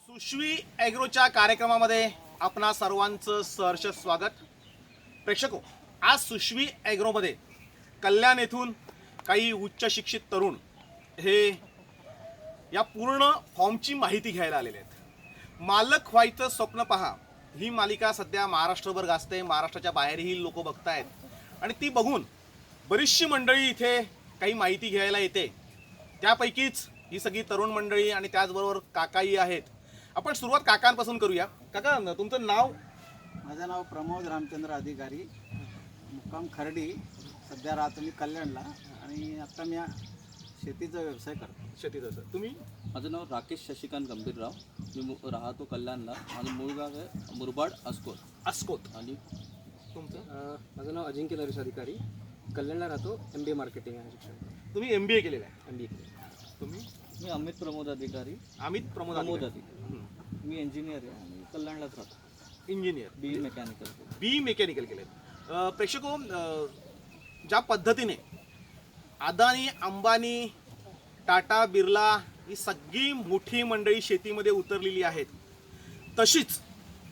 सुश्वी ॲग्रोच्या कार्यक्रमामध्ये आपणा सर्वांचं सहर्ष स्वागत। प्रेक्षको, आज सुश्वी ॲग्रोमध्ये कल्याण येथून काही उच्च शिक्षित तरुण हे या पूर्ण फॉर्मची माहिती घ्यायला आलेले आहेत। मालक व्हायचं स्वप्न पहा ही मालिका सध्या महाराष्ट्रभर गाजते, महाराष्ट्राच्या बाहेरही लोक बघतायत आणि ती बघून बरीचशी मंडळी इथे काही माहिती घ्यायला येते। त्यापैकीच ही सगळी तरुण मंडळी आणि त्याचबरोबर काकाही आहेत। आपण सुरुवात काकांपासून करूया। काका, तुमचं नाव? माझं नाव प्रमोद रामचंद्र अधिकारी, मुक्काम खर्डी। सध्या राहतो मी कल्याणला आणि आता मी शेतीचा व्यवसाय करतो। शेतीचं तुम्ही? माझं नाव राकेश शशिकांत गंभीरराव, मी राहतो कल्याणला। माझं मूळ गाव आहे मुरबाड अस्कोत। आणि तुमचं? माझं नाव अजिंक्य नरेश अधिकारी, कल्याणला राहतो, MBA मार्केटिंग आहे शिक्षण। तुम्ही MBA केलेलं आहे? MBA केलं। तुम्ही? मी अमित प्रमोद अधिकारी। अमित प्रमोद अधिकारी। मी इंजिनियर आहे आणि कल्याणलाच राहतो। इंजिनियर, बी मेकॅनिकल केले। प्रेक्षको, ज्या पद्धतीने अदानी, अंबानी, टाटा, बिर्ला ही सगळी मोठी मंडळी शेतीमध्ये उतरलेली आहेत, तशीच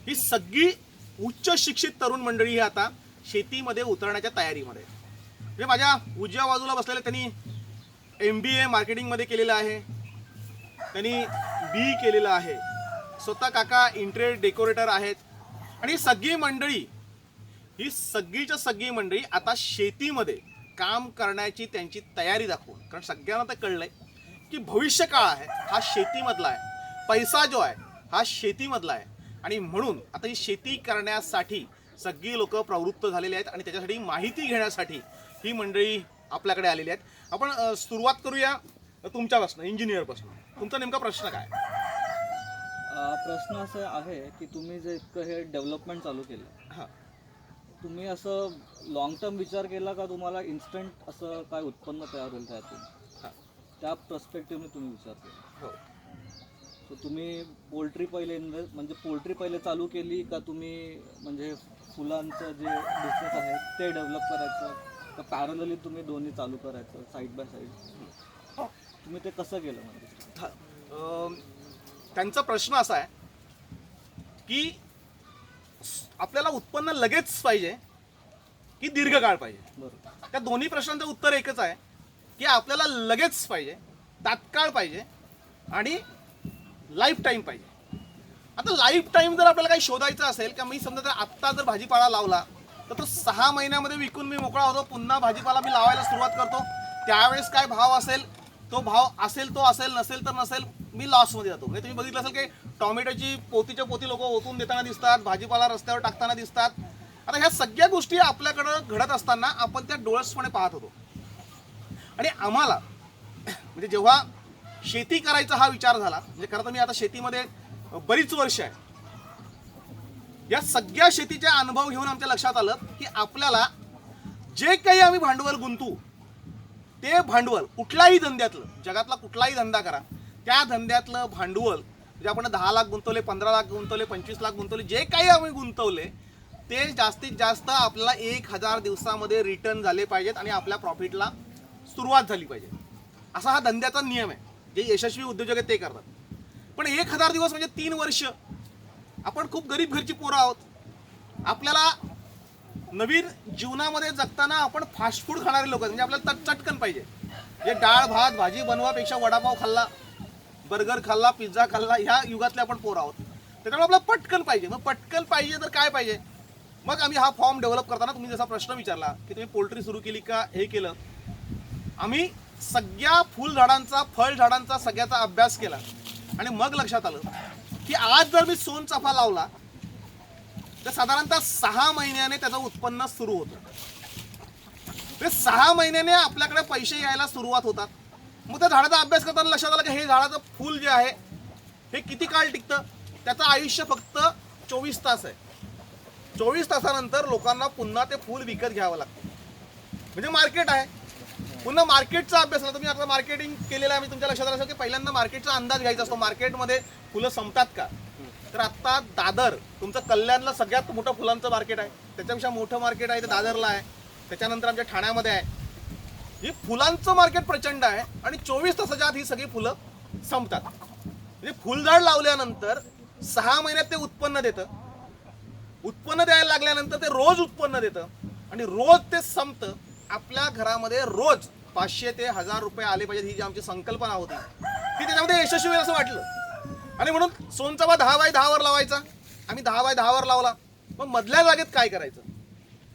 ही सगळी उच्च शिक्षित तरुण मंडळी ही आता शेतीमध्ये उतरण्याच्या तयारीमध्ये आहे। म्हणजे माझ्या उजव्या बाजूला बसलेले त्यांनी MBA मार्केटिंगमध्ये केलेलं आहे, त्यांनी B केलेलं आहे, स्वतः काका इंटेरियर डेकोरेटर आहेत आणि ही सगळी मंडळी, ही सगळीच्या सगळी मंडळी आता शेतीमध्ये काम करण्याची त्यांची तयारी दाखवून, कारण सगळ्यांना तर कळलंय की भविष्य काळ आहे हा शेतीमधला आहे, पैसा जो आहे हा शेतीमधला आहे आणि म्हणून आता ही शेती करण्यासाठी सगळी लोक प्रवृत्त झालेली आहेत आणि त्याच्यासाठी माहिती घेण्यासाठी ही मंडळी आपल्याकडे आलेली आहेत। आपण सुरुवात करूया तुमच्यापासून, इंजिनियरपासून। तुमचा नेमका प्रश्न काय? प्रश्न असा आहे की तुम्ही जे इतकं हे डेव्हलपमेंट चालू केलं, हां, तुम्ही असं लॉंग टर्म विचार केला का? तुम्हाला इन्स्टंट असं काय उत्पन्न तयार होईल त्यातून? हां, त्या पर्स्पेक्टिव्हने तुम्ही विचार केला? हो। सो तुम्ही पोल्ट्री पहिले चालू केली का? तुम्ही म्हणजे फुलांचं जे बिझनेस आहे ते डेव्हलप करायचं का पॅरलली तुम्ही दोन्ही चालू करायचं साईड बाय साईड? तुम्ही ते कसं केलं? म्हणजे त्यांचा प्रश्न असा आहे की आपल्याला उत्पन्न लगेच पाहिजे की दीर्घकाळ पाहिजे? बरोबर, त्या दोन्ही प्रश्नांचं उत्तर एकच आहे की आपल्याला लगेच पाहिजे, तात्काळ पाहिजे आणि लाईफ टाईम पाहिजे। आता लाईफ टाईम जर आपल्याला काही शोधायचं असेल का, मी समजा जर आत्ता जर भाजीपाला लावला तर तो 6 महिन्यामध्ये विकून मी मोकळा होतो, पुन्हा भाजीपाला मी लावायला सुरुवात करतो, त्यावेळेस काय भाव असेल तो भाव असेल तो असेल, नसेल तर नसेल, मी लॉसमध्ये जातो। म्हणजे तुम्ही बघितलं असेल की टॉमॅटोची पोतीच्या पोती लोक ओतून देताना दिसतात, भाजीपाला रस्त्यावर टाकताना दिसतात। आता ह्या सगळ्या गोष्टी आपल्याकडं घडत असताना आपण त्या डोळसपणे पाहत होतो आणि आम्हाला म्हणजे जेव्हा शेती करायचा हा विचार झाला, म्हणजे खरं तर मी आता शेतीमध्ये बरीच वर्ष आहे, या सगळ्या शेतीचे अनुभव घेऊन आमच्या लक्षात आलं की आपल्याला जे काही आम्ही भांडवल गुंतवू ते भांडवल कुठल्याही धंद्यातलं, जगातला कुठलाही धंदा करा, त्या धंद्यातलं भांडवल म्हणजे आपण 10 लाख गुंतवले, 15 लाख गुंतवले, 25 लाख गुंतवले, जे काही आम्ही गुंतवले ते जास्तीत जास्त आपल्याला 1000 दिवसामध्ये रिटर्न झाले पाहिजेत आणि आपल्या प्रॉफिटला सुरुवात झाली पाहिजे। असा हा धंद्याचा नियम आहे, जे यशस्वी उद्योजक आहेत ते करतात। पण 1000 दिवस म्हणजे 3 वर्ष, आपण खूप गरीब घरची पोरं आहोत, आपल्याला नवीन जीवनामध्ये जगताना आपण फास्ट फूड खाणारे लोक, म्हणजे आपल्याला चटकन पाहिजे, जे डाळ भात भाजी बनवापेक्षा वडापाव खाल्ला, बर्गर खाल्ला, पिझ्झा खाल्ला, ह्या युगातले आपण पोरं आहोत, त्याच्यामुळे आपल्याला पटकन पाहिजे। मग पटकन पाहिजे तर काय पाहिजे? मग आम्ही हा फॉर्म डेव्हलप करताना तुम्ही जसा प्रश्न विचारला की तुम्ही पोल्ट्री सुरू केली का, हे केलं, आम्ही सगळ्या फुलझाडांचा, फळझाडांचा सगळ्याचा अभ्यास केला आणि मग लक्षात आलं की आज जर मी सोनचाफा लावला तर साधारणतः 6 महिन्याने त्याचं उत्पन्न सुरू होतं। ते 6 महिन्याने आपल्याकडे पैसे यायला सुरुवात होतात। मग त्या झाडाचा अभ्यास करताना लक्षात आलं की हे झाडाचं फूल जे आहे हे किती काळ टिकतं? त्याचं आयुष्य फक्त 24 तास आहे। 24 तासानंतर लोकांना पुन्हा ते फूल विकत घ्यावं लागतं, म्हणजे मार्केट आहे। पुन्हा मार्केटचा अभ्यास केला, तुम्ही आता मार्केटिंग केलेलं आहे, मी तुमच्या लक्षात आलं की पहिल्यांदा मार्केटचा अंदाज घ्यायचा असतो, मार्केटमध्ये फुलं संपतात का? तर आत्ता दादर, तुमचं कल्याणला सगळ्यात मोठं फुलांचं मार्केट आहे, त्याच्यापेक्षा मोठं मार्केट आहे ते दादरला आहे, त्याच्यानंतर आमच्या ठाण्यामध्ये आहे। हे फुलांचं मार्केट प्रचंड आहे आणि 24 तासाच्या आत ही सगळी फुलं संपतात। म्हणजे फुलझाड लावल्यानंतर 6 महिन्यात ते उत्पन्न देतं. उत्पन्न द्यायला लागल्यानंतर ते रोज उत्पन्न देतं आणि रोज ते संपतं. आपल्या घरामध्ये रोज 500 ते 1000 रुपये आले पाहिजेत, ही जी आमची संकल्पना होती ती त्याच्यामध्ये यशस्वी होईल असं वाटलं. आणि म्हणून सोनचाफा 10x10 वर लावायचा. आम्ही 10x10 वर लावला. मग मधल्या जागेत काय करायचं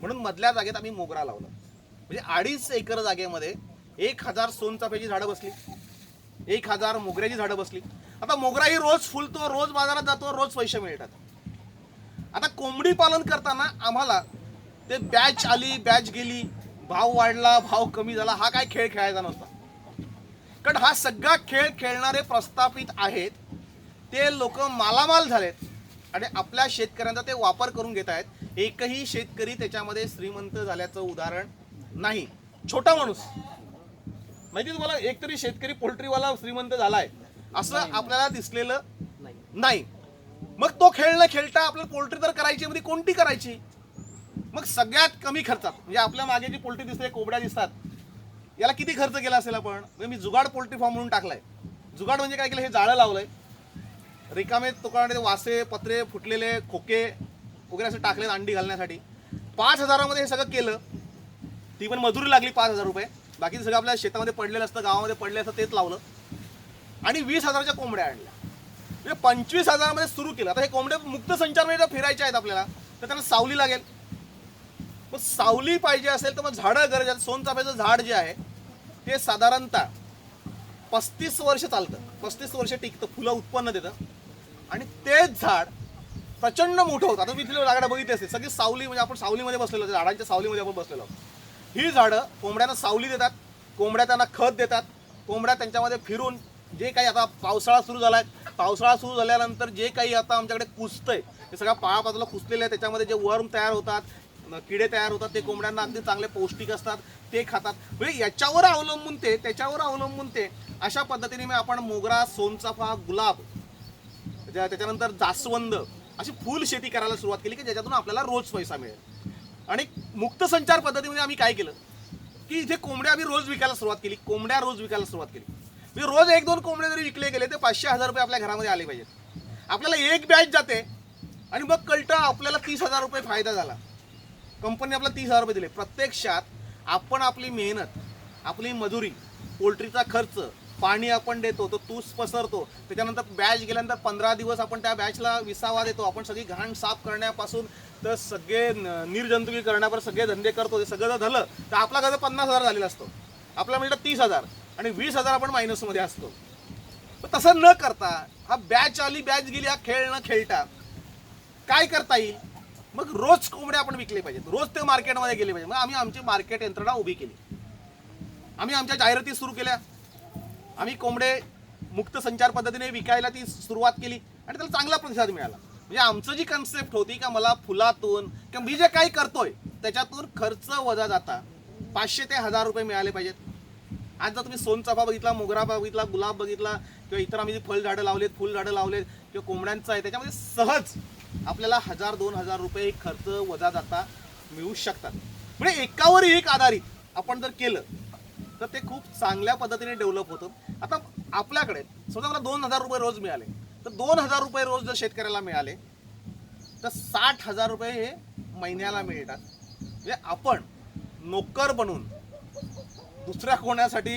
म्हणून मधल्या जागेत आम्ही मोगरा लावला. म्हणजे 2.5 एकर जागेमध्ये 1000 सोनचाफ्याची झाडं बसली, 1000 मोगऱ्याची झाडं बसली. आता मोगरा ही रोज फुलतो, रोज बाजारात जातो, रोज पैसे मिळतात. आता कोंबडी पालन करताना आम्हाला ते बॅच आली, बॅच गेली, भाव वाढला, भाव कमी झाला, हा काय खेळ खेळायचा नव्हता. कारण हा सगळा खेळ खेळणारे प्रस्थापित आहेत, ते लोक मालामाल झालेत आणि आपल्या शेतकऱ्यांचा ते वापर करून घेत आहेत. एकही शेतकरी त्याच्यामध्ये श्रीमंत झाल्याचं उदाहरण नाही. छोटा माणूस माहिती तुम्हाला, एकतरी शेतकरी पोल्ट्रीवाला श्रीमंत झालाय असं आपल्याला दिसलेलं नाही. मग तो खेळ न खेळता आपल्याला पोल्ट्री तर करायची, म्हणजे कोणती करायची? मग सगळ्यात कमी खर्चात, म्हणजे आपल्या मागे जी पोल्ट्री दिसते, कोंबड्या दिसतात, याला किती खर्च केला असेल आपण? म्हणजे मी जुगाड पोल्ट्री फार्म म्हणून टाकलाय. जुगाड म्हणजे काय केलं, हे जाळं लावलंय, रिकामे तुकडे वासे पत्रे फुटलेले खोके वगैरे असं टाकले अंडी घालण्यासाठी. 5000 मध्ये हे सगळं केलं. ती पण मजुरी लागली 5000 रुपये. बाकी सगळं आपल्या शेतामध्ये पडलेलं असतं, गावामध्ये पडले असतं, तेच लावलं. आणि 20,000च्या कोंबड्या आणल्या. म्हणजे 25,000 मध्ये सुरू केलं. आता हे कोंबडे मुक्त संचारमध्ये फिरायचे आहेत आपल्याला, तर त्यांना सावली लागेल. मग सावली पाहिजे असेल तर मग झाडं गरजेचं. सोनचाफ्याचं झाड जे आहे ते साधारणतः 35 वर्ष चालतं, 35 वर्ष टिकतं, फुलं उत्पन्न देतं आणि तेच झाड प्रचंड मोठं होतं. आता मी तिथे झाडं बघितली असते, सगळी सावली, म्हणजे आपण सावलीमध्ये बसलेलो, झाडांच्या सावलीमध्ये आपण बसलेलो. ही झाडं कोंबड्यांना सावली देतात, कोंबड्या त्यांना खत देतात, कोंबड्या त्यांच्यामध्ये फिरून जे काही, आता पावसाळा सुरू झालाय, पावसाळा सुरू झाल्यानंतर जे काही आता आमच्याकडे कुजतंय ते सगळ्या पाळापाजूला कुजलेलं आहे. त्याच्यामध्ये जे वर्म तयार होतात, किडे तयार होतात, ते कोंबड्यांना अगदी चांगले पौष्टिक असतात, ते खातात. म्हणजे याच्यावर अवलंबून ते, त्याच्यावर अवलंबून ते, अशा पद्धतीने मी आपण मोगरा, सोनचाफा, गुलाब, त्याच्यानंतर जास्वंद अशी फुल शेती करायला सुरुवात केली की ज्याच्यातून आपल्याला रोज पैसा मिळेल. आणि मुक्त संचार पद्धतीमध्ये आम्ही काय केलं की इथे कोंबड्या आम्ही रोज विकायला सुरुवात केली. कोंबड्या रोज विकायला सुरुवात केली. म्हणजे रोज 1-2 कोंबडे जरी विकले गेले तर 500-1000 रुपये आपल्या घरामध्ये आले पाहिजेत. आपल्याला एक बॅच जाते आणि मग कळतं आपल्याला 30,000 रुपये फायदा झाला. कंपनी आपल्याला 30,000 रुपये दिले. प्रत्यक्षात आपण आपली मेहनत, आपली मजुरी, पोल्ट्रीचा खर्च, पाणी आपण देतो, तो तूस पसरतो, त्याच्यानंतर बॅच गेल्यानंतर 15 दिवस आपण त्या बॅचला विसावा देतो, आपण सगळी घाण साफ करण्यापासून तर सगळे निर्जंतुकी करण्यावर सगळे धंदे करतो. ते सगळं जर झालं तर आपला खर्च 50,000 झालेला असतो, आपला मिळतं 30,000 आणि 20,000 आपण मायनसमध्ये असतो. पण तसं न करता हा बॅच आली बॅच गेली हा खेळ न खेळता काय करता येईल? मग रोज कोंबड्या आपण विकले पाहिजेत, रोज ते मार्केटमध्ये गेले पाहिजे. मग आम्ही आमची मार्केट यंत्रणा उभी केली, आम्ही आमच्या जाहिराती सुरू केल्या, आम्ही कोंबडे मुक्त संचार पद्धतीने विकायला ती सुरुवात केली आणि त्याला चांगला प्रतिसाद मिळाला. म्हणजे आमचं जी कन्सेप्ट होती का मला फुलातून किंवा मी जे काही करतोय त्याच्यातून खर्च वजा जाता 500 ते 1000 रुपये मिळाले पाहिजेत. आज जर तुम्ही सोनचाफा बघितला, मोगरा बघितला, गुलाब बघितला किंवा इतर आम्ही जी फळझाडं लावलेत, फुलझाडं लावलेत किंवा कोंबड्यांचं आहे, त्याच्यामध्ये सहज आपल्याला 1000-2000 रुपये खर्च वजा जाता मिळू शकतात. म्हणजे एकावर एक आधारित आपण जर केलं तर ते खूप चांगल्या पद्धतीने डेव्हलप होतं. आता आपल्याकडे समजा मला 2,000 रुपये रोज मिळाले तर 2,000 रुपये रोज जर शेतकऱ्याला मिळाले तर 60,000 रुपये हे महिन्याला मिळतात. म्हणजे आपण नोकर बनून दुसऱ्या कोणासाठी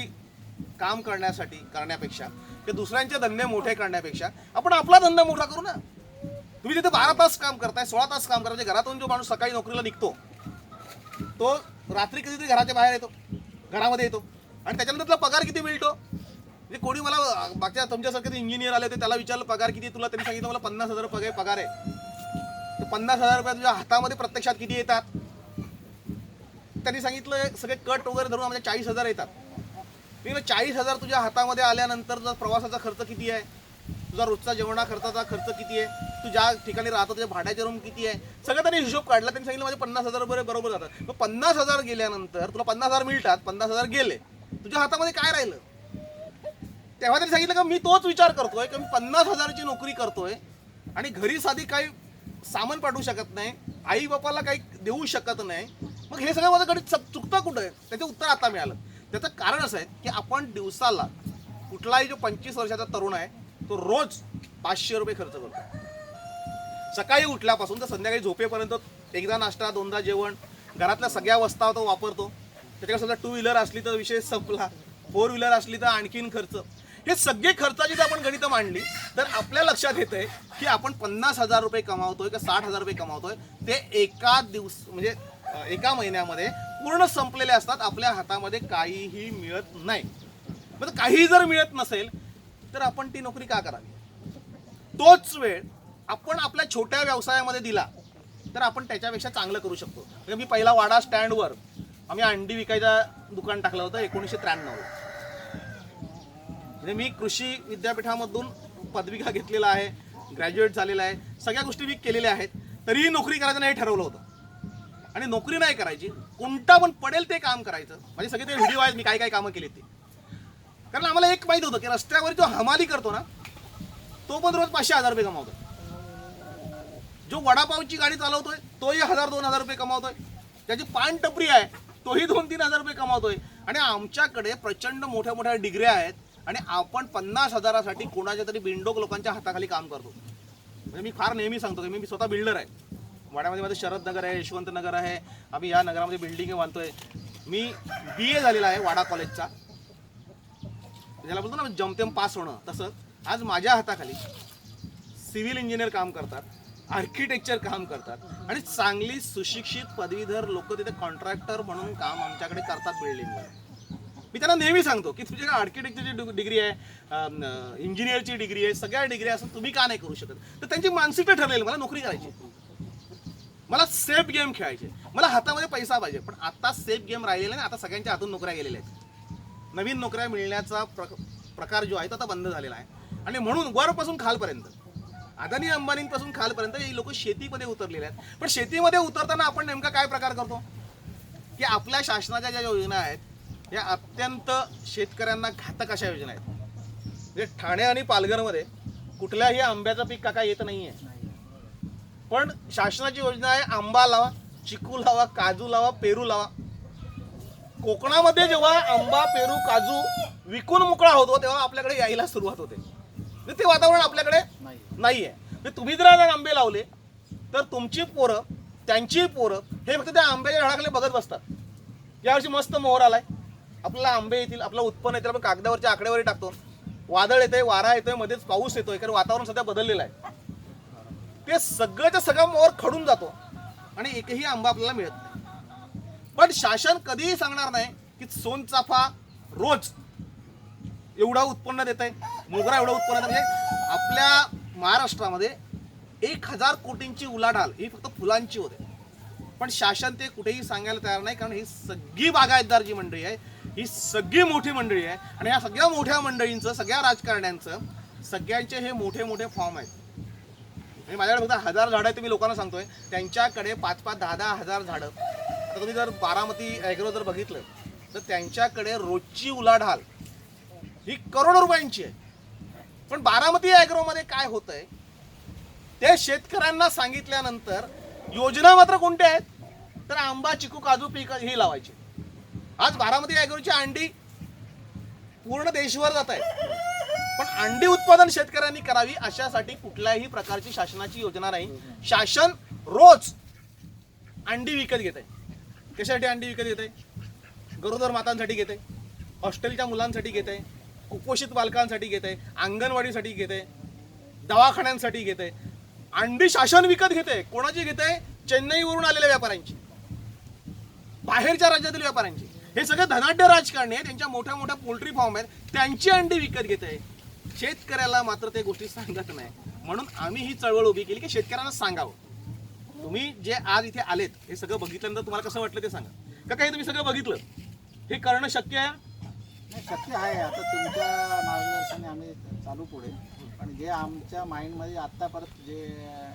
काम करण्यापेक्षा किंवा दुसऱ्यांचे धंदे मोठे करण्यापेक्षा आपण आपला धंदा मोठा करू ना. तुम्ही तिथे 12 तास काम करताय, 16 तास काम करताय. घरातून जो माणूस सकाळी नोकरीला निघतो तो रात्री कधीतरी घराच्या बाहेर येतो, घरामध्ये येतो आणि त्याच्यानंतर तुला पगार किती मिळतो? म्हणजे कोणी मला मागच्या तुमच्यासारखे इंजिनियर आले होते, त्याला विचारलं पगार किती तुला, त्यांनी सांगितलं मला 50,000 पगार आहे. तर 50,000 रुपये तुझ्या हातामध्ये प्रत्यक्षात किती येतात? त्यांनी सांगितलं सगळे कट वगैरे धरून आम्हाला 40,000 येतात. मी 40,000 तुझ्या हातामध्ये आल्यानंतर तुझा प्रवासाचा खर्च किती आहे, तुझा रोजचा जेवणा खर्चाचा खर्च किती आहे, तू ज्या ठिकाणी राहतो तुझ्या भाड्याचे रूम किती आहे, सगळं त्यांनी हिशोब काढला. त्यांनी सांगितलं माझे 50,000 रुपये बरोबर जातात. मग 50,000 गेल्यानंतर तुला 50,000 मिळतात, 50,000 गेले, तुझ्या हातामध्ये काय राहिलं? तेव्हा त्यांनी सांगितलं का मी तोच विचार करतोय की मी 50,000ची नोकरी करतोय आणि घरी साधी काही सामान पाठवू शकत नाही, आई बापाला काही देऊ शकत नाही. मग हे सगळं माझं गणित चुकतं कुठं आहे? त्याचं उत्तर आता मिळालं. त्याचं कारण असं आहे की आपण दिवसाला कुठलाही जो 25 वर्षाचा तरुण आहे तो रोज 500 रुपये खर्च करतो. सकाळी उठल्यापासून तर संध्याकाळी झोपेपर्यंत एकदा नाश्ता, दोनदा जेवण, घरातल्या सगळ्या वस्ता तो वापरतो. त्याच्याकडे समजा 2 व्हीलर असली तर विषय संपला, 4 व्हीलर असली तर आणखीन खर्च. हे सगळे खर्चाची जर आपण गणितं मांडली तर आपल्या लक्षात येतंय की आपण 50,000 रुपये कमावतोय का 60,000 रुपये कमावतोय, ते एका म्हणजे एका महिन्यामध्ये पूर्ण संपलेले असतात. आपल्या हातामध्ये काहीही मिळत नाही. म्हणजे काही जर मिळत नसेल तर आपण ती नोकरी का करावी? तोच वेळ आपण आपल्या छोट्या व्यवसायामध्ये दिला तर आपण त्याच्यापेक्षा चांगलं करू शकतो. म्हणजे मी पहिला वाडा स्टँडवर आम्ही अंडी विकायचं दुकान टाकलं होतं 1993. म्हणजे मी कृषी विद्यापीठामधून पदविका घेतलेला आहे, ग्रॅज्युएट झालेला आहे, सगळ्या गोष्टी मी केलेल्या आहेत. तरीही नोकरी करायचं नाही ठरवलं होतं. आणि नोकरी नाही करायची, कोणता पण पडेल ते काम करायचं. म्हणजे सगळे ते व्हिडिओ आहेत मी काय काय कामं केली ते. कारण आम्हाला एक माहीत होतं की रस्त्यावर जो हमाली करतो ना तो पण रोज 500,000 रुपये कमावतो. जो वडापावची गाडी चालवतोय तोही 1,000-2,000 रुपये कमावतोय. त्याची पान टपरी आहे तोही 2-3 रुपये कमावतोय. आणि आमच्याकडे प्रचंड मोठ्या मोठ्या डिग्र्या आहेत आणि आपण 50,000साठी कोणाच्या तरी बिंडोक लोकांच्या हाताखाली काम करतो. म्हणजे मी फार नेहमी सांगतो की मी स्वतः बिल्डर आहे. वाड्यामध्ये माझं शरद नगर आहे, यशवंत नगर आहे. आम्ही या नगरामध्ये बिल्डिंग बांधतोय. मी BA झालेला आहे वाडा कॉलेजचा. ज्याला बोलतो ना जमतेम पास होणं, तसं आज माझ्या हाताखाली सिव्हिल इंजिनियर काम करतात, आर्किटेक्चर काम करतात आणि चांगली सुशिक्षित पदवीधर लोक तिथे कॉन्ट्रॅक्टर म्हणून काम आमच्याकडे करतात बिल्डिंगवर. मी त्यांना नेहमी सांगतो की तुमच्याकडे आर्किटेक्चरची डिग्री आहे, इंजिनियरची डिग्री आहे, सगळ्या डिग्री असून तुम्ही का नाही करू शकत? तर त्यांची मानसिकता ठरलेली, मला नोकरी करायची, मला सेफ गेम खेळायचे, मला हातामध्ये पैसा पाहिजे. पण आता सेफ गेम राहिलेला नाही. आता सगळ्यांच्या हातून नोकऱ्या गेलेल्या आहेत. नवीन नोकऱ्या मिळण्याचा प्रकार जो आहे तो आता बंद झालेला आहे. आणि म्हणून वरपासून खालपर्यंत, अदानी अंबानींपासून खालपर्यंत हे लोक शेतीमध्ये उतरलेले आहेत. पण शेतीमध्ये उतरताना आपण नेमका काय प्रकार करतो की आपल्या शासनाच्या ज्या योजना आहेत या अत्यंत शेतकऱ्यांना घातक अशा योजना आहेत. म्हणजे ठाणे आणि पालघरमध्ये कुठल्याही आंब्याचं पीक काका येत नाही आहे. पण शासनाची योजना आहे आंबा लावा, चिकू लावा, काजू लावा, पेरू लावा. कोकणामध्ये जेव्हा आंबा, पेरू, काजू विकून मोकळा होतो तेव्हा आपल्याकडे यायला सुरुवात होते. ते वातावरण आपल्याकडे नाही आहे. तुम्ही जर आता आंबे लावले तर तुमची पोरं, त्यांची पोरं हे फक्त त्या आंब्याच्या झाडाखाली बघत बसतात. यावर्षी मस्त मोहर आलाय, आपल्याला आंबे येतील, आपलं उत्पन्न येतील, आपण कागदावरच्या आकडेवारी टाकतो. वादळ येतंय, वारा येतोय, मध्येच पाऊस येतोय, कारण वातावरण सध्या बदललेलं आहे. ते सगळंच्या सगळं मोहर खडून जातो आणि एकही आंबा आपल्याला मिळत नाही. पण शासन कधीही सांगणार नाही की सोनचाफा रोज एवढा उत्पन्न देत आहे, मोगरा एवढं उत्पन्न देत. म्हणजे आपल्या महाराष्ट्रामध्ये 1,000 कोटींची उलाढाल ही फक्त फुलांची होते. पण शासन ते कुठेही सांगायला तयार नाही, कारण ही सगळी बागायतदार जी मंडळी आहे ही सगळी मोठी मंडळी आहे. आणि या सगळ्या मोठ्या मंडळींचं, सगळ्या राजकारण्यांचं, सगळ्यांचे हे मोठे मोठे फॉर्म आहेत. म्हणजे माझ्याकडे फक्त 1,000 झाडं आहेत, मी लोकांना सांगतोय. त्यांच्याकडे 5-5, 10-10 हजार झाडं. आता तुम्ही जर बारामती ॲग्रो जर बघितलं तर त्यांच्याकडे रोजची उलाढाल ही करोडो रुपयांची आहे. पण बारामती ॲग्रोमध्ये काय होतंय ते शेतकऱ्यांना सांगितल्यानंतर योजना मात्र कोणत्या आहेत? तर आंबा, चिकू, काजू पीक ही लावायची. आज बारामती ॲग्रोची अंडी पूर्ण देशभर जात आहे. पण अंडी उत्पादन शेतकऱ्यांनी करावी अशासाठी कुठल्याही प्रकारची शासनाची योजना नाही. शासन रोज अंडी विकत घेत आहे. कशासाठी अंडी विकत घेत आहे? गरोदर मातांसाठी घेत आहे, हॉस्टेलच्या मुलांसाठी घेत आहे, कुपोषित बालकांसाठी घेत आहे, अंगणवाडीसाठी घेत आहे, दवाखान्यांसाठी घेत आहे. अंडी शासन विकत घेत आहे. कोणाची घेत आहे? चेन्नईवरून आलेल्या व्यापाऱ्यांची, बाहेरच्या राज्यातील व्यापाऱ्यांची. हे सगळे धनाढ्य राजकारणी आहे, त्यांच्या मोठ्या मोठ्या पोल्ट्री फार्म आहेत, त्यांची अंडी विकत घेत आहे. शेतकऱ्याला मात्र ते गोष्टी सांगत नाही. म्हणून आम्ही ही चळवळ उभी केली की शेतकऱ्यांना सांगावं. तुम्ही जे आज इथे आलेत हे सगळं बघितल्यानंतर तुम्हाला कसं वाटलं ते सांगा. का काही तुम्ही सगळं बघितलं, हे करणं शक्य आहे? नाही, शक्य आहे. आता तुमच्या मार्गदर्शनाने आम्ही चालू पुढे. पण जे आमच्या माइंडमध्ये आत्ता परत जे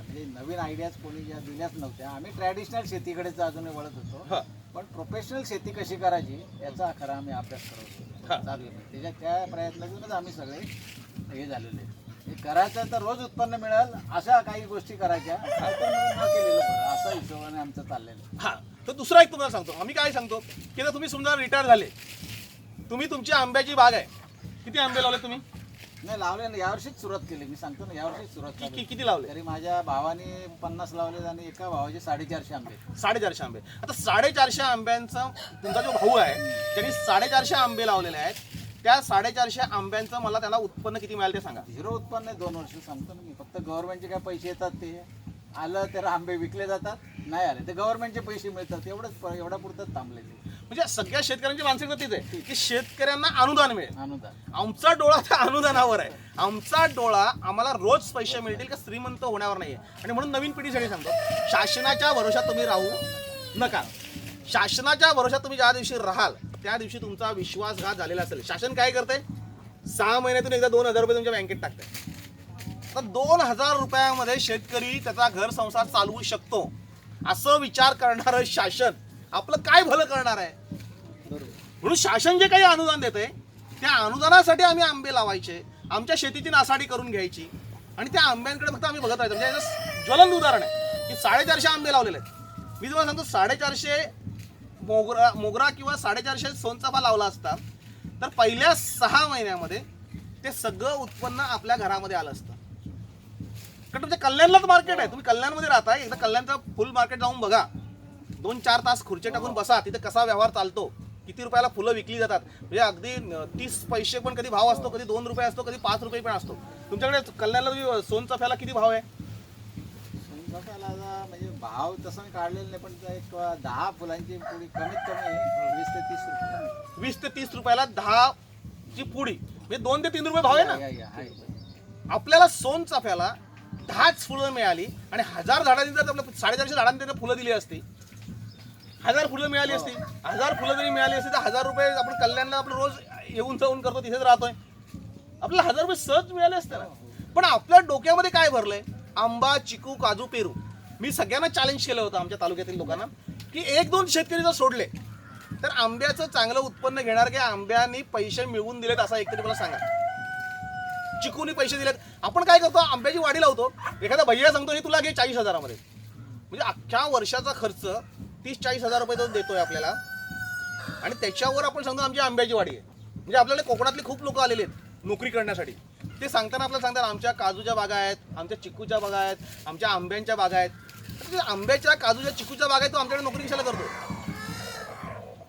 म्हणजे नवीन आयडियाज कोणी ज्या दिल्याच नव्हत्या, आम्ही ट्रॅडिशनल शेतीकडेच अजूनही वळत होतो. पण प्रोफेशनल शेती कशी करायची याचा खरा आम्ही अभ्यास करत चालू आहे. त्या प्रयत्नातूनच आम्ही सगळे हे झालेले. हे करायचं तर रोज उत्पन्न मिळेल अशा काही गोष्टी करायच्या, न केलेलं बरं असा हिशोबाने आमचं चाललेलं. हा, तर दुसरा एक तुम्हाला सांगतो. आम्ही काय सांगतो की जर तुम्ही समजा रिटायर झाले, तुम्ही तुमची आंब्याची बाग आहे, किती आंबे लावले तुम्ही? नाही लावले ना, यावर्षीच सुरुवात केली. मी सांगतो ना, यावर्षीच सुरुवात केली. किती लावले? तरी माझ्या भावाने 50 लावले आणि एका भावाचे 450 आंबे. 450 आंबे. आता 450 आंब्यांचा तुमचा जो भाऊ आहे त्यांनी 450 आंबे लावलेले आहेत. त्या 450 आंब्यांचं मला त्याला उत्पन्न किती मिळालं ते सांगा. 0 उत्पन्न आहे 2 वर्ष. सांगतो ना मी, फक्त गव्हर्नमेंटचे काय पैसे येतात, ते आलं तर आंबे विकले जातात, नाही आले ते गव्हर्नमेंटचे पैसे मिळतात. एवढा पुरतं थांबले ते. म्हणजे सगळ्या शेतकऱ्यांची मानसिकता तीच आहे की शेतकऱ्यांना अनुदान मिळेल. अनुदान आमचा डोळा त्या अनुदानावर आहे. आमचा डोळा आम्हाला रोज पैसे मिळतील का श्रीमंत होण्यावर नाहीये. आणि म्हणून नवीन पिढीसाठी सांगतो, शासनाच्या भरोशात तुम्ही राहू नका. शासनाच्या भरोशात तुम्ही ज्या दिवशी राहाल त्या दिवशी तुमचा विश्वासघात झालेला असेल. शासन काय करतंय, 6 महिन्यातून एकदा 2,000 रुपये तुमच्या बँकेत टाकतंय. तर 2,000 रुपयामध्ये शेतकरी त्याचा घर संसार चालवू शकतो असं विचार करणारं शासन आपलं काय भलं करणार आहे. म्हणून शासन जे काही अनुदान देतंय त्या अनुदानासाठी आम्ही आंबे लावायचे, आमच्या शेतीची नासाडी करून घ्यायची आणि त्या आंब्यांकडे फक्त आम्ही बघत राहायचं. म्हणजे याचं ज्वलंत उदाहरण आहे की 450 आंबे लावलेले आहेत. मी तुम्हाला सांगतो 450 मोगरा किंवा 450 सोनचाफा लावला असता तर पहिल्या 6 महिन्यामध्ये ते सगळं उत्पन्न आपल्या घरामध्ये आलं असतं. कारण तुमच्या कल्याणलाच मार्केट आहे. तुम्ही कल्याणमध्ये राहताय, एकदा कल्याणचं फुल मार्केट जाऊन बघा. 2-4 तास खुर्ची टाकून बसा, तिथे कसा व्यवहार चालतो, किती रुपयाला फुलं विकली जातात. म्हणजे अगदी 30 पैसे पण कधी भाव असतो, कधी 2 रुपये असतो, कधी 5 रुपये पण असतो. तुमच्याकडे कल्याणला सोनचाफ्याला किती भाव आहे? सोनचाफ्याला म्हणजे भाव तसं मी काढलेलं नाही, पण त्या एक 10 फुलांची पुडी कमीत कमी 20 ते 30 रुपये. 20 ते 30 रुपयाला 10 ची पुडी, म्हणजे 2 ते 3 रुपये भाव आहे ना. आहे. आपल्याला सोनचाफ्याला 10च फुलं मिळाली आणि 1000 झाडांनी जर आपल्या 450 झाडांनी त्याला फुलं दिली असती, 1000 फुलं मिळाली असती, 1000 फुलं जरी मिळाली असती तर 1000 रुपये आपण कल्याणला आपण रोज येऊन जाऊन करतो, तिथेच राहतोय, आपल्याला 1000 रुपये सहज मिळाले असते ना. पण आपल्या डोक्यामध्ये काय भरलंय, आंबा, चिकू, काजू, पेरू. मी सगळ्यांना चॅलेंज केलं होतं आमच्या तालुक्यातील लोकांना की 1-2 शेतकरी जर सोडले तर आंब्याचं चांगलं उत्पन्न घेणार की आंब्यानी पैसे मिळवून दिलेत असा एकतरी मला सांगा. चिकूनी पैसे दिलेत. आपण काय करतो, आंब्याची वाडी लावतो, एखादा भैया सांगतो हे तुला घे 40,000 मध्ये, म्हणजे अख्ख्या वर्षाचा खर्च 30-40 हजार रुपये तो देतोय आपल्याला आणि त्याच्यावर आपण सांगतो आमची आंब्याची वाडी आहे. म्हणजे आपल्याला कोकणातले खूप लोक आलेले आहेत नोकरी करण्यासाठी. ते सांगताना आपल्याला सांगतात आमच्या काजूच्या बागा आहेत, आमच्या चिकूच्या बागा आहेत, आमच्या आंब्यांच्या बागा आहेत. तर आंब्याच्या, काजूच्या, चिकूच्या बागा आहेत, तो आमच्याकडे नोकरी कशाला करतो?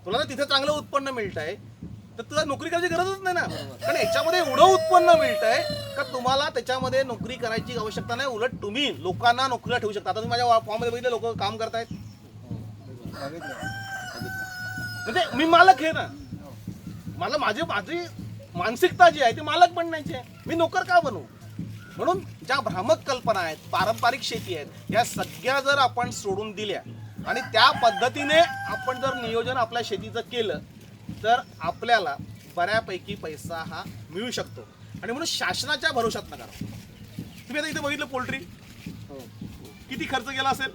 तुला जर तिथे चांगलं उत्पन्न मिळतंय तर तुला नोकरी करायची गरजच नाही ना. कारण याच्यामध्ये एवढं उत्पन्न मिळतंय का तुम्हाला त्याच्यामध्ये नोकरी करायची आवश्यकता नाही. उलट तुम्ही लोकांना नोकरीला ठेवू शकता. आता तुम्ही माझ्या फॉर्ममध्ये बघितले लोक काम करतायत, म्हणजे मी मालक आहे ना. माझी मानसिकता जी आहे ती मालक बनण्याची आहे. मी नोकर का बनवू? म्हणून ज्या भ्रामक कल्पना आहेत, पारंपरिक शेती आहेत, या सगळ्या जर आपण सोडून दिल्या आणि त्या पद्धतीने आपण जर नियोजन आपल्या शेतीचं केलं तर आपल्याला बऱ्यापैकी पैसा हा मिळू शकतो. आणि म्हणून शासनाच्या भरोशात नका. तुम्ही आता इथे बघितलं पोल्ट्री किती खर्च केला असेल.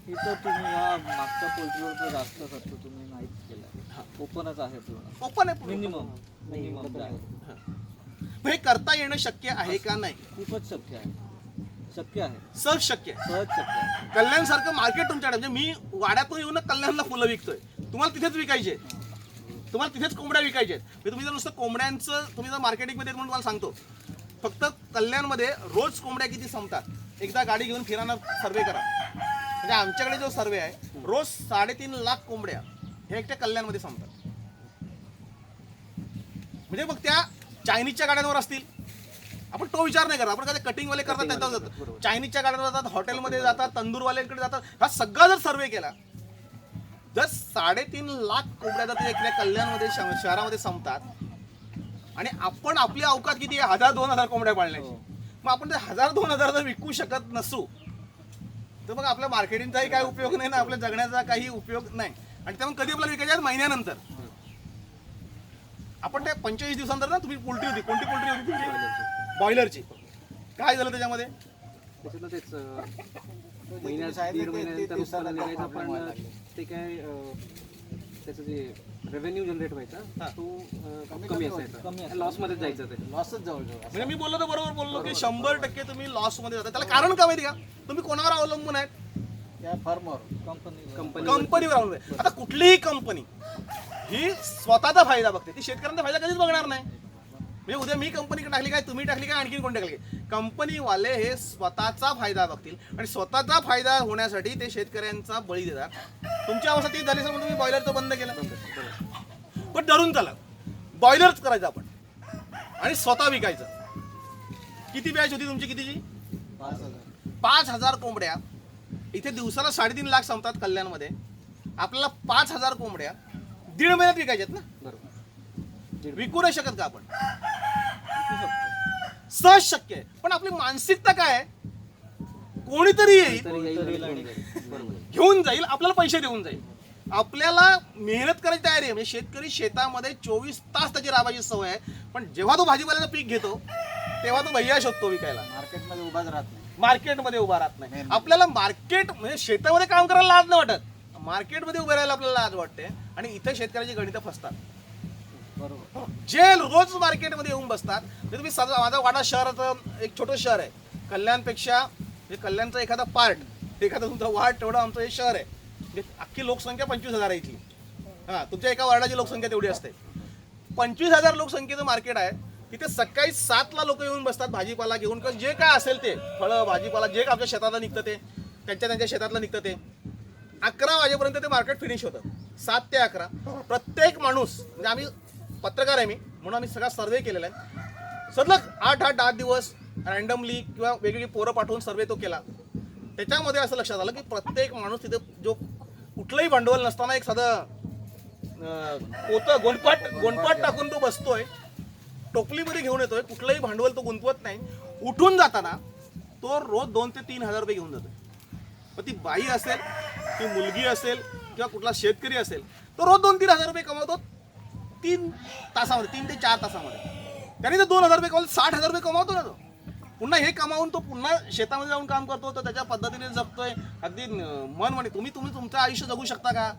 इथं तुम्ही ह्या मागच्या पोल्ट्रीवर तर जास्त खर्च तुम्ही नाहीच केला. ओपनच आहे पूर्ण. ओपन आहे पूर्ण. मिनिमम आहे. हे करता येणं शक्य आहे का? नाही, खूपच शक्य आहे. शक्य आहे, सहज शक्य आहे. सहज शक्य आहे. कल्याण सारखं मार्केट तुमच्याकडे, म्हणजे मी वाड्यातून येऊन कल्याणला फुलं विकतोय, तुम्हाला तिथेच विकायचे, तुम्हाला तिथेच कोंबड्या विकायच्या आहेत. तुम्ही जर नुसतं कोंबड्यांचं तुम्ही जर मार्केटिंगमध्ये म्हणून तुम्हाला सांगतो, फक्त कल्याणमध्ये रोज कोंबड्या किती संपतात एकदा गाडी घेऊन फिरायला सर्वे करा. म्हणजे आमच्याकडे जो सर्वे आहे रोज 3.5 लाख कोंबड्या ह्या एकट्या कल्याणमध्ये संपतात. म्हणजे मग त्या चायनीजच्या गाड्यांवर असतील, आपण तो विचार नाही करत. आपण काय कटिंगवाले करतात त्याच्यावर जातात, चायनीजच्या गाड्यांवर जातात, हॉटेलमध्ये जातात, तंदूरवाल्यांकडे जातात. हा सगळा जर सर्वे केला, जर 3.5 लाख कोंबड्या जर एखाद्या कल्याणमध्ये शहरामध्ये संपतात आणि आपण आपली अवकात किती आहे 1000-2000 कोंबड्या पाळण्याची, मग आपण ते 1000-2000 जर विकू शकत नसू तर मग आपल्या मार्केटिंगचाही काही उपयोग नाही ना, आपल्या जगण्याचा काही उपयोग नाही. आणि त्यामुळे कधी आपल्याला विकायच्या महिन्यानंतर. आपण ते 25 दिवसानंतर ना, तुम्ही पोल्ट्री होती, कोणती पोल्ट्री होती तुमची? बॉयलरची. काय झालं त्याच्यामध्ये? त्याच्यातलं तेच महिन्यात 1.5 महिन्यानंतर उत्पन्न निघायचं, पण ते काय त्याचं जे रेव्हेन्यू जनरेट व्हायचा तो कमी असायचा, लॉसमध्ये जायचं. ते लॉसच जवळजवळ. म्हणजे मी बोललो तर बरोबर बोललो की 100% तुम्ही लॉसमध्ये जाता. त्याला कारण काय माहिती का? तुम्ही कोणावर अवलंबून आहेत? त्या फर्मवर, कंपनीवर अवलंबून आहे. आता कुठलीही कंपनी ही स्वतःचा फायदा बघते, ती शेतकऱ्यांचा फायदा कधीच बघणार नाही. म्हणजे उद्या मी कंपनीकडे टाकली काय, तुम्ही टाकली काय, आणखी कोण टाकली काय, कंपनीवाले हे स्वतःचा फायदा बघतील आणि स्वतःचा फायदा होण्यासाठी ते शेतकऱ्यांचा बळी देतात. तुमची अवस्था तीच झाली, म्हणून तुम्ही बॉयलरचं बंद केलं. पण धरून चला, बॉयलरच करायचं आपण आणि स्वतः विकायचं. किती बॅच होती तुमची, कितीची? 5,000 कोंबड्या. इथे दिवसाला 3.5 लाख संपतात कल्याणमध्ये. आपल्याला 5,000 कोंबड्या 1.5 महिन्यात विकायच्यात ना. बरोबर. विकू नाही शकत का आपण? सहज शक्य आहे. पण आपली मानसिकता काय आहे, कोणीतरी येईल घेऊन जाईल, आपल्याला पैसे देऊन जाईल. आपल्याला मेहनत करायची तयारी आहे. म्हणजे शेतकरी शेतामध्ये 24 तास त्याची राबायची सवय आहे. पण जेव्हा तो भाजीपाल्याचं पीक घेतो तेव्हा तो भैया शोधतो विकायला. मार्केटमध्ये उभाच राहत नाही. मार्केटमध्ये उभा राहत नाही. आपल्याला मार्केट म्हणजे शेतामध्ये काम करायला लाज नाही वाटत, मार्केटमध्ये उभे राहायला आपल्याला लाज वाटते. आणि इथे शेतकऱ्याची गणितं फसतात. बरोबर. जे रोज मार्केटमध्ये येऊन बसतात. म्हणजे तुम्ही माझा वाडा शहराचं एक छोटं शहर आहे. कल्याणपेक्षा म्हणजे कल्याणचा एखादा पार्ट, एखादा तुमचा वार्ड तेवढं आमचं हे शहर आहे. म्हणजे अख्खी लोकसंख्या 25,000 आहे इथली. हां, तुमच्या एका वार्डाची लोकसंख्या तेवढी असते. 25,000 लोकसंख्येचं मार्केट आहे. तिथे सकाळी 7ला लोक येऊन बसतात भाजीपाला घेऊन, किंवा जे काय असेल ते फळं भाजीपाला जे आमच्या शेतातलं निघतं ते त्यांच्या शेतातलं निघतं ते. 11 वाजेपर्यंत ते मार्केट फिनिश होतं. 7 ते 11 प्रत्येक माणूस, म्हणजे आम्ही पत्रकार आहे मी म्हणून आम्ही सगळा सर्वे केलेला आहे. सलग 8-10 दिवस रँडमली किंवा वेगवेगळी पोरं पाठवून सर्वे तो केला. त्याच्यामध्ये असं लक्षात आलं की प्रत्येक माणूस तिथे जो कुठलंही भांडवल नसताना एक साधं पोतं गोंडपाट टाकून तो बसतोय, टोपलीमध्ये घेऊन येतोय, कुठलंही भांडवल तो गुंतवत नाही. उठून जाताना तो रोज 2 ते 3,000 रुपये घेऊन जातोय. मग ती बाई असेल, ती मुलगी असेल किंवा कुठला शेतकरी असेल, तो रोज 2-3 हजार रुपये कमावतो 3 तासामध्ये, 3 ते 4 तासामध्ये. त्याने जर 2,000 रुपये कमावले 60,000 रुपये कमावतो ना तो. पुन्हा हे कमावून तो पुन्हा शेतामध्ये जाऊन काम करतो, तर त्याच्या पद्धतीने जगतोय. अगदी मन म्हणे तुम्ही तुमचं आयुष्य जगू शकता का?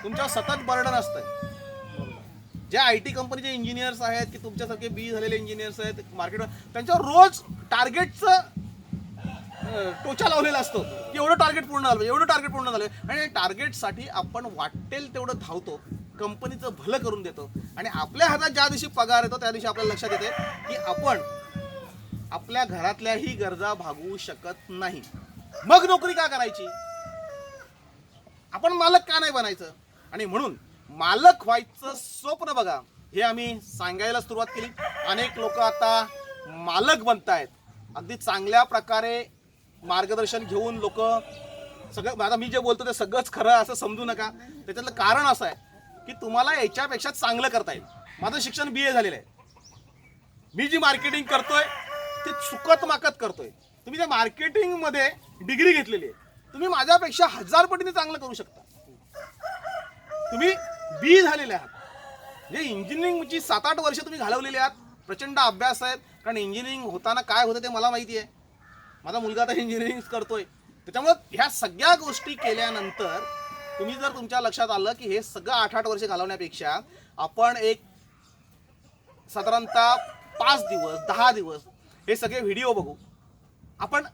तुमच्यावर सतत बर्डन असतंय. जे IT कंपनीचे इंजिनियर्स आहेत की तुमच्यासारखे बी झालेले इंजिनियर्स आहेत मार्केटवर, त्यांच्यावर रोज टार्गेटचं टोचा लावलेला असतो की एवढं टार्गेट पूर्ण झालं, एवढं टार्गेट पूर्ण झालं. आणि टार्गेटसाठी आपण वाटेल तेवढं धावतो, कंपनीचं भलं करून देतो. आणि आपल्या हातात ज्या दिवशी पगार येतो त्या दिवशी आपल्याला लक्षात येते की आपण आपल्या घरातल्याही गरजा भागवू शकत नाही. मग नोकरी का करायची? आपण मालक का नाही बनायचं? आणि म्हणून मालक व्हायचं स्वप्न बघा, हे आम्ही सांगायला सुरुवात केली. अनेक लोक आता मालक बनतायत. अगदी चांगल्या प्रकारे मार्गदर्शन घेऊन लोक सगळं, आता मी जे बोलतो ते सगळंच खरं असं समजू नका. त्याच्यातलं कारण असं आहे की तुम्हाला याच्यापेक्षा चांगलं करता येईल. माझं शिक्षण BA झालेलं आहे. मी जी मार्केटिंग करतोय ते चुकत माकत करतोय. तुम्ही त्या मार्केटिंगमध्ये डिग्री घेतलेली आहे. तुम्ही माझ्यापेक्षा 1000 पटीने चांगलं करू शकता. तुम्ही B झालेले आहात. म्हणजे इंजिनिअरिंगची 7-8 वर्ष तुम्ही घालवलेली आहात. प्रचंड अभ्यास आहेत. कारण इंजिनिअरिंग होताना काय होतं ते मला माहिती आहे. माझा मुलगा आता इंजिनिअरिंग करतोय. त्याच्यामुळे ह्या सगळ्या गोष्टी केल्यानंतर तुम्ही जर तुमच्या लक्षात आलं की हे सगळं 8-8 वर्ष घालवण्यापेक्षा आपण एक साधारणतः 5 दिवस 10 दिवस हे सगळे व्हिडिओ बघू. आपण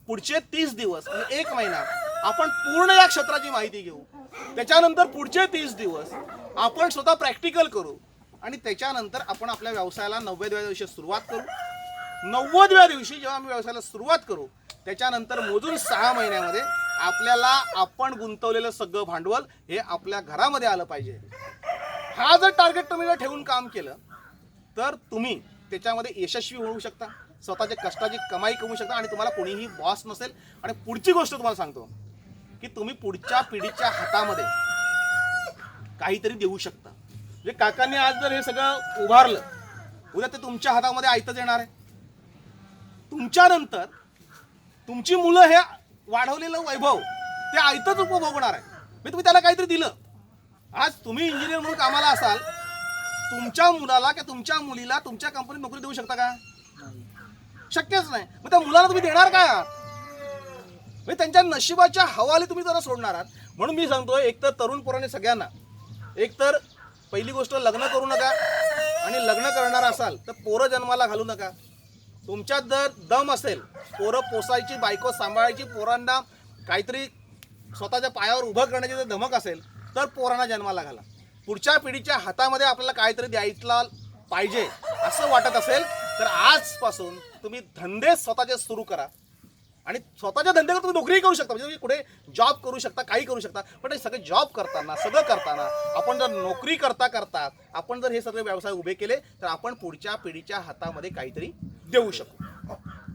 पुढचे 30 दिवस म्हणजे 1 महिना आपण पूर्ण या क्षेत्राची माहिती घेऊ. त्याच्यानंतर पुढचे 30 दिवस आपण स्वतः प्रॅक्टिकल करू. आणि त्याच्यानंतर आपण आपल्या व्यवसायाला 90व्या दिवशी सुरुवात करू. 90व्या दिवशी जेव्हा आम्ही व्यवसायाला सुरुवात करू त्याच्यानंतर मोजून 6 महिन्यामध्ये आपल्याला आपण गुंतवलेलं सगळं भांडवल हे आपल्या घरामध्ये आलं पाहिजे. हा जर टार्गेट तुम्ही जर ठेवून काम केलं तर तुम्ही त्याच्यामध्ये यशस्वी होऊ शकता. स्वतःच्या कष्टाची कमाई कमवू शकता आणि तुम्हाला कोणीही बॉस नसेल. आणि पुढची गोष्ट तुम्हाला सांगतो की तुम्ही पुढच्या पिढीच्या हातामध्ये काहीतरी देऊ शकता. म्हणजे काकांनी आज जर हे सगळं उभारलं, उद्या ते तुमच्या हातामध्ये आयतच येणार आहे. तुमच्यानंतर तुमची मुलं हे वाढवलेलं वैभव ते आयतच उपभोगणार आहे. म्हणजे तुम्ही त्याला काहीतरी दिलं. आज तुम्ही इंजिनियर म्हणून कामाला असाल, तुमच्या मुलाला किंवा तुमच्या मुलीला तुमच्या कंपनीत नोकरी देऊ शकता का? शक्यच नाही. मग त्या मुलाला तुम्ही देणार काय आहात? म्हणजे त्यांच्या नशिबाच्या हवाले तुम्ही जरा सोडणार आहात. म्हणून मी सांगतो, एक तर तरुण पोरांनी सगळ्यांना, एक तर पहिली गोष्ट लग्न करू नका. आणि लग्न करणार असाल तर पोरं जन्माला घालू नका. तुमच्यात जर दम असेल, पोरं पोसायची, बायको सांभाळायची, पोरांना काहीतरी स्वतःच्या पायावर उभं करण्याची जर धमक असेल तर पोरांना जन्माला घाला. पुढच्या पिढीच्या हातामध्ये आपल्याला काहीतरी द्यायला पाहिजे असं वाटत असेल तर आजपासून तुम्ही धंदे स्वतःचे सुरू करा आणि स्वतःच्या धंद्यावर तुम्ही नोकरी करू शकता, म्हणजे तुम्ही कुठे जॉब करू शकता, काही करू शकता. पण हे सगळे जॉब करताना, सगळं करताना आपण जर नोकरी करता आपण जर हे सगळे व्यवसाय उभे केले तर आपण पुढच्या पिढीच्या हातामध्ये काहीतरी देऊ शकू.